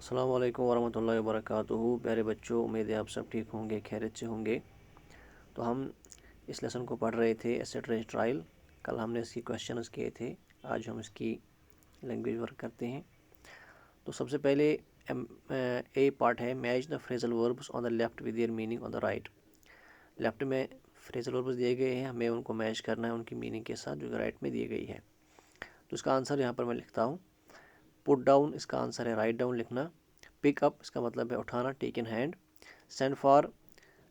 अस्सलाम वालेकुम वरहमतुल्लाहि वबरकातुहू। प्यारे बच्चों, उम्मीद है आप सब ठीक होंगे, खैरियत से होंगे। तो हम इस लेसन को पढ़ रहे थे एसेट ट्रायल। कल हमने इसकी क्वेश्चंस किए थे, आज हम इसकी लैंग्वेज वर्क करते हैं। तो सबसे पहले ए पार्ट है, match the phrasal verbs on the left with their meaning on the right. Left में फ्रेजल वर्ब्स दिए गए हैं, हमें उनको मैच करना है उनकी मीनिंग के साथ जो राइट में दी गई है। तो इसका आंसर यहाँ पर मैं लिखता हूँ। पुट डाउन इसका आंसर है राइट डाउन लिखना। पिक अप इसका मतलब है उठाना, take in hand. Send for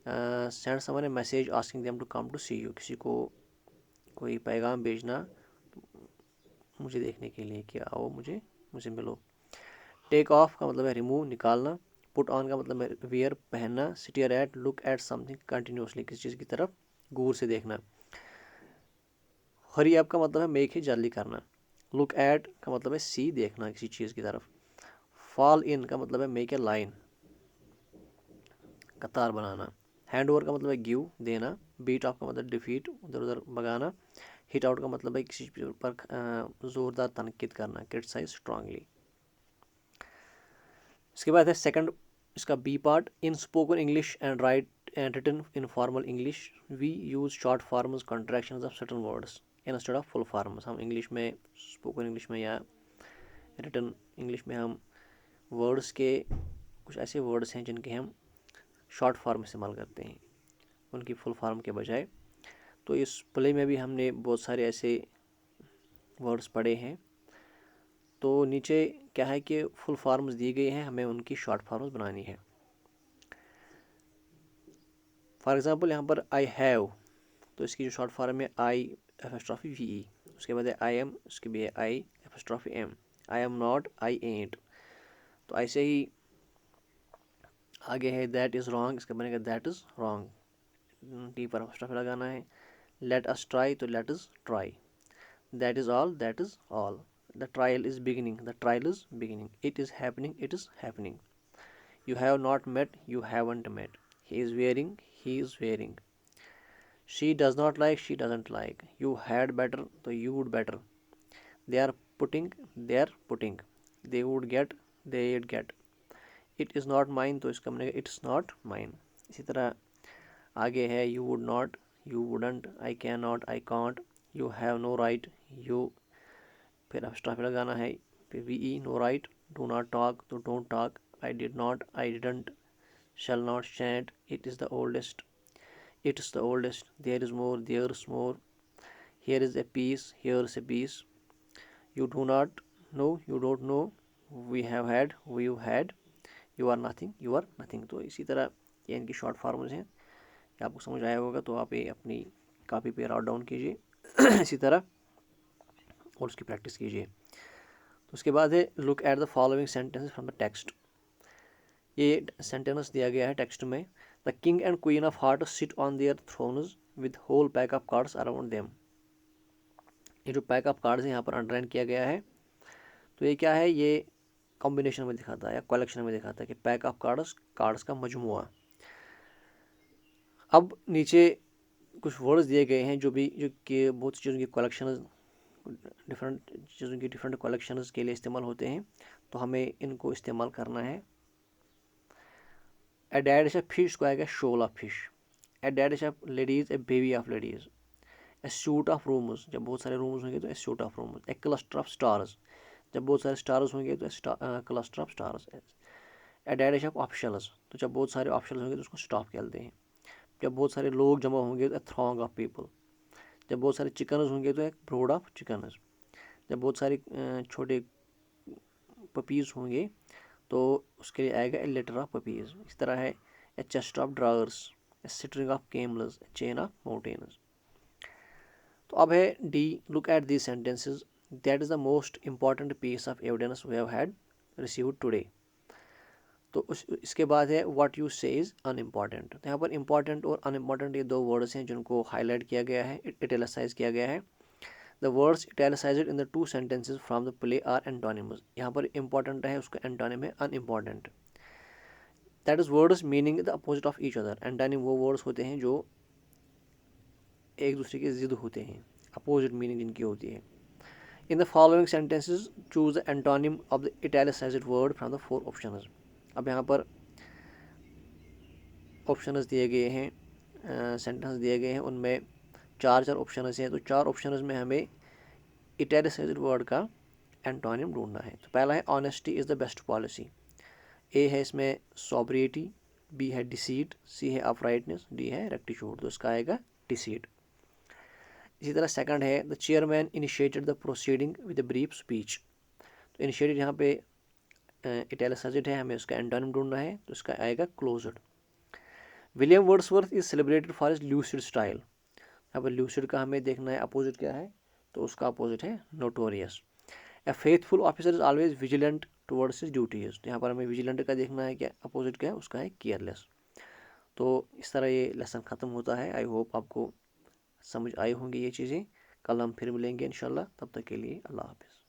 send someone a message asking them to come to see you, किसी को कोई पैगाम भेजना मुझे देखने के लिए कि आओ मुझे मिलो। टेक ऑफ का मतलब है रिमूव, निकालना। पुट ऑन का मतलब है वियर, पहनना। Stare at, look at something continuously, किसी चीज़ की तरफ गौर से देखना। हरी अप का मतलब है मेक है, जल्दी करना। लुक एट का मतलब है सी, देखना किसी चीज़ की तरफ। फॉल इन का मतलब है मेक ए लाइन, कतार बनाना। हैंड ओवर का मतलब है गिव, देना। बीट ऑफ का मतलब डिफीट, उधर उधर भगाना। हिट आउट का मतलब है किसी चीज़ पर ज़ोरदार तनकीद करना, क्रिटिसाइज स्ट्रांगली। इसके बाद है सेकंड इसका B part. In spoken English and write and written in formal English we use short forms contractions of certain words instead of full forms. हम इंग्लिश में, स्पोकन इंग्लिश में या रिटन इंग्लिश में हम वर्ड्स के कुछ ऐसे वर्ड्स हैं जिनके हम शॉर्ट फॉर्म इस्तेमाल करते हैं उनकी फुल फॉर्म के बजाय। तो इस प्ले में भी हमने बहुत सारे ऐसे वर्ड्स पढ़े हैं। तो नीचे क्या है कि फुल फॉर्म्स दिए गए हैं, हमें उनकी शॉर्ट फॉर्म्स बनानी है। फॉर एग्जांपल यहाँ पर आई हैव, तो इसकी जो शॉर्ट फॉर्म है आई एपोस्ट्रोफी वी ई। उसके बाद है आई एम, उसके भी है I apostrophe M. I am not, I ain't. तो ऐसे ही आगे है दैट इज़ रॉन्ग, इसका बनेगा दैट इज़ रॉन्ग, टी पर एपोस्ट्रोफी लगाना है। लेट अस ट्राई, तो let is try. That is all, that is all. The trial is beginning, the trial is beginning. It is happening, it is happening. You have not met, you haven't met. He is wearing, he is wearing. She does not like, she doesn't like. You had better, so you would better. They are putting, they are putting. They would get, they would get. It is not mine, तो इसका बनेगा it's not mine. इसी तरह आगे है you would not, you wouldn't, I cannot, I can't. You have no right, you, फिर apostrophe लगाना है, फिर we, no right. Do not talk, तो don't talk. I did not, I didn't. Shall not, shan't. It is the oldest, it's the oldest. There is more, there's more. Here is a piece, here's a piece. You do not know, you don't know. We have had, we've had. You are nothing, you are nothing. तो इसी तरह ये इनकी short forms हैं। ये आपको समझ आया होगा तो आप ये अपनी कॉपी पे राउट डाउन कीजिए इसी तरह और उसकी प्रैक्टिस कीजिए। तो उसके बाद है look at the following sentences from the text. ये सेंटेंस दिया गया है टेक्स्ट में। The king and queen of heart sit on their thrones with whole pack of cards around them. ये जो पैक ऑफ कार्ड्स है यहाँ पर अंडरलाइन किया गया है। तो ये क्या है, ये कॉम्बिनेशन में दिखाता है या कलेक्शन में दिखाता है कि पैक ऑफ कार्ड्स, कार्ड्स का मजमुआ। अब नीचे कुछ वर्ड्स दिए गए हैं जो कि बहुत सी चीज़ों की कलेक्शन, डिफरेंट चीज़ों की डिफरेंट कलेक्शंस के लिए इस्तेमाल होते हैं, तो हमें इनको इस्तेमाल करना है। A dad is a fish को आएगा shoal of fish. A dad is a ladies, a baby of ladies. A suite of rooms, जब बहुत सारे रूम्स होंगे तो a suite of rooms. A cluster of stars, जब बहुत सारे स्टार्स होंगे तो cluster of stars. A dash of optionals, तो जब बहुत सारे ऑप्शनल्स होंगे तो उसको स्टॉप कहते हैं। जब बहुत सारे लोग जमा होंगे तो ए थ्रॉन्ग ऑफ पीपल। जब बहुत सारे चिकन्स होंगे तो एक ब्रोड ऑफ चिकन्स। जब बहुत सारे छोटे पपीज़ होंगे तो उसके लिए आएगा ए लेटर ऑफ पपीज़। इस तरह है a chest of drawers, a string of camels, a chain of mountains. तो अब है D, look at these sentences. That is the most important piece of evidence we have had received today. तो इसके बाद है what you say is unimportant. तो यहाँ पर इंपॉर्टेंट और अनइम्पॉर्टेंट ये दो वर्ड्स हैं जिनको हाईलाइट किया गया है, इटैलिसाइज किया गया है। The words italicised in the two sentences from the play are antonyms. यहाँ पर इंपॉर्टेंट है, उसका एंटोनिम है unimportant. That is words meaning the opposite of each other. Antonym वो वर्ड्स होते हैं जो एक दूसरे के ज़िद होते हैं, अपोजिट मीनिंग जिनकी होती है। In the following sentences choose the antonym of the italicised word from the 4 options. अब यहाँ पर ऑप्शंस दिए गए हैं, सेंटेंस दिए गए हैं, उनमें 4 ऑप्शंस हैं। तो 4 ऑप्शंस में हमें इटैलिसाइज्ड वर्ड का एंटोनिम ढूंढना है। तो पहला है honesty is the best policy. A है इसमें सॉब्रिएटी, बी है डिसीट, सी है अपराइटनेस, डी है रेक्टिट्यूड। तो इसका आएगा डिसीट। इसी तरह सेकंड है the chairman initiated the proceeding with a brief speech. तो इनिशिएटेड यहाँ पे इटैलिसाइज्ड है, हमें उसका एंटोनिम ढूंढना है। तो इसका आएगा closed. William Wordsworth is celebrated for his lucid style. यहाँ पर ल्यूसिड का हमें देखना है अपोजिट क्या है, तो उसका अपोजिट है notorious. A faithful officer is always vigilant towards his duties. तो यहाँ पर हमें विजिलेंट का देखना है, क्या अपोजिट क्या है, उसका है केयरलेस। तो इस तरह ये लेसन ख़त्म होता है। आई होप आपको समझ आई होंगी ये चीज़ें। कल हम फिर मिलेंगे इंशाल्लाह, तब तक के लिए अल्लाह हाफिज़।